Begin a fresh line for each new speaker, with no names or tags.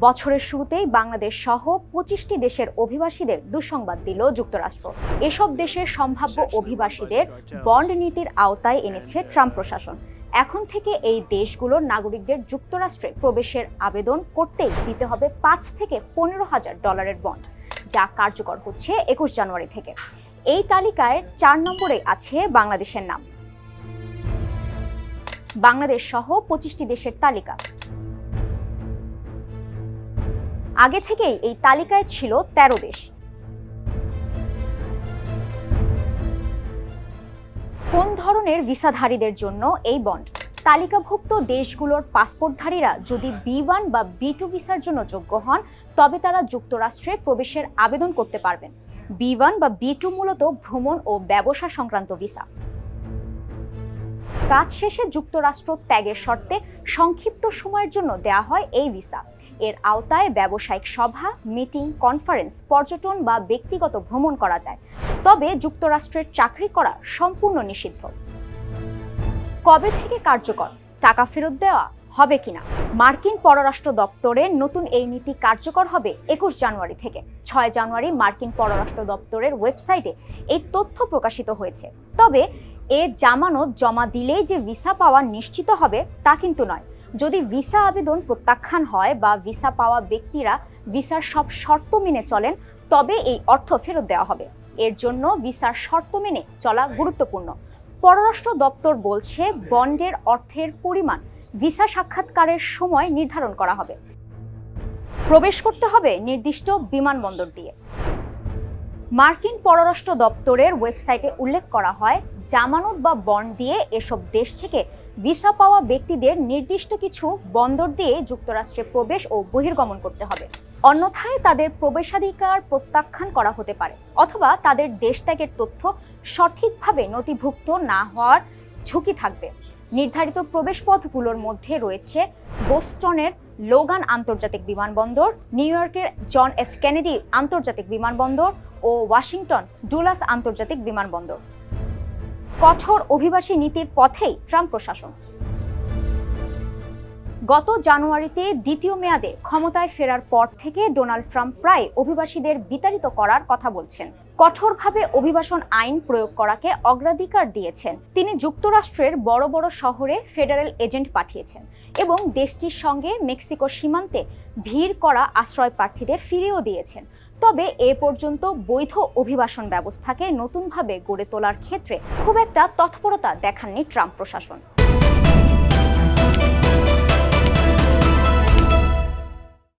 বছরের শুরুতেই বাংলাদেশ সহ 25টি দেশের অভিবাসীদের দুঃসংবাদ দিল যুক্তরাষ্ট্র। এসব দেশের সম্ভাব্য অভিবাসীদের বন্ড নীতির আওতায় এনেছে ট্রাম্প প্রশাসন। এখন থেকে এই দেশগুলোর নাগরিকদের যুক্তরাষ্ট্রে প্রবেশের আবেদন করতেই দিতে হবে 5 থেকে 15,000 ডলারের বন্ড, যা কার্যকর হচ্ছে 21 জানুয়ারি থেকে। এই তালিকায় 4 নম্বরে আছে বাংলাদেশের নাম। বাংলাদেশ সহ 25টি দেশের তালিকা। আগে থেকেই এই তালিকায় ছিল 13 দেশ। কোন ধরনের ভিসাধারীদের জন্য এই বন্ড? তালিকাভুক্ত দেশগুলোর পাসপোর্টধারীরা যদি B1 বা B2 ভিসার জন্য যোগ্য হন, তবে তারা যুক্তরাষ্ট্রে প্রবেশের আবেদন করতে পারবেন। B1 বা B2 মূলত ভ্রমণ ও ব্যবসা সংক্রান্ত ভিসা। কাজ শেষে যুক্তরাষ্ট্র ত্যাগের শর্তে সংক্ষিপ্ত সময়ের জন্য দেয়া হয় এই ভিসা। এর আওতায় ব্যবসায়িক সভা, মিটিং, কনফারেন্স, পর্যটন বা ব্যক্তিগত ভ্রমণ করা যায়। তবে যুক্তরাষ্ট্রের চাকরি করা সম্পূর্ণ নিষিদ্ধ। কবে থেকে কার্যকর? টাকা ফেরত দেওয়া হবে কিনা? মার্কিন পররাষ্ট্র দপ্তরের নতুন এই নীতি কার্যকর হবে 21 জানুয়ারি থেকে। 6 জানুয়ারি মার্কিন পররাষ্ট্র দপ্তরের ওয়েবসাইটে এই তথ্য প্রকাশিত হয়েছে। তবে জামানত জমা দিলেই যে ভিসা পাওয়া নিশ্চিত হবে তা কিন্তু নয়। যদি ভিসা আবেদন প্রত্যাখ্যান হয় বা ভিসা পাওয়া ব্যক্তিরা ভিসার সব শর্ত মেনে চলেন, তবে এই অর্থ ফেরত দেওয়া হবে। এর জন্য ভিসার শর্ত মেনে চলা গুরুত্বপূর্ণ। পররাষ্ট্র দপ্তর বলছে, বন্ডের অর্থের পরিমাণ ভিসা সাক্ষাৎকারের সময় নির্ধারণ করা হবে। প্রবেশ করতে হবে নির্দিষ্ট বিমানবন্দর দিয়ে। মার্কিন পররাষ্ট্র দপ্তরের ওয়েবসাইটে উল্লেখ করা হয়, জামানত বা বন্ড দিয়ে এসব দেশ থেকে ভিসা পাওয়া ব্যক্তিদের নির্দিষ্ট কিছু বন্দর দিয়ে যুক্তরাষ্ট্রে প্রবেশ ও বহির্গমন করতে হবে। অন্যথায় তাদের প্রবেশাধিকার প্রত্যাখ্যান করা হতে পারে, অথবা তাদের দেশ ত্যাগের তথ্য সঠিকভাবে নথিভুক্ত না হওয়ার ঝুঁকি থাকবে। নির্ধারিত প্রবেশপথগুলোর মধ্যে রয়েছে বোস্টনের লোগান আন্তর্জাতিক বিমানবন্দর, নিউ ইয়র্কের জন এফ কেনেডি আন্তর্জাতিক বিমানবন্দর ও ওয়াশিংটন ডুলাস আন্তর্জাতিক বিমানবন্দর। কঠোর অভিবাসী নীতির পথেই ট্রাম্প প্রশাসন। গত জানুয়ারিতে দ্বিতীয় মেয়াদে ক্ষমতায় ফেরার পর থেকে ডোনাল্ড ট্রাম্প প্রায় অভিবাসীদের বিতাড়িত করার কথা বলছেন। কঠোরভাবে অভিবাসন আইন প্রয়োগ করাকে অগ্রাধিকার দিয়েছেন। তিনি যুক্তরাষ্ট্রের বড় বড় শহরে ফেডারেল এজেন্ট পাঠিয়েছেন এবং দেশটির সঙ্গে মেক্সিকো সীমান্তে ভিড় করা আশ্রয় প্রার্থীদের ফিরিয়েও দিয়েছেন। তবে এ পর্যন্ত বৈধ অভিবাসন ব্যবস্থাকে নতুনভাবে গড়ে তোলার ক্ষেত্রে খুব একটা তৎপরতা দেখাননি ট্রাম্প প্রশাসন।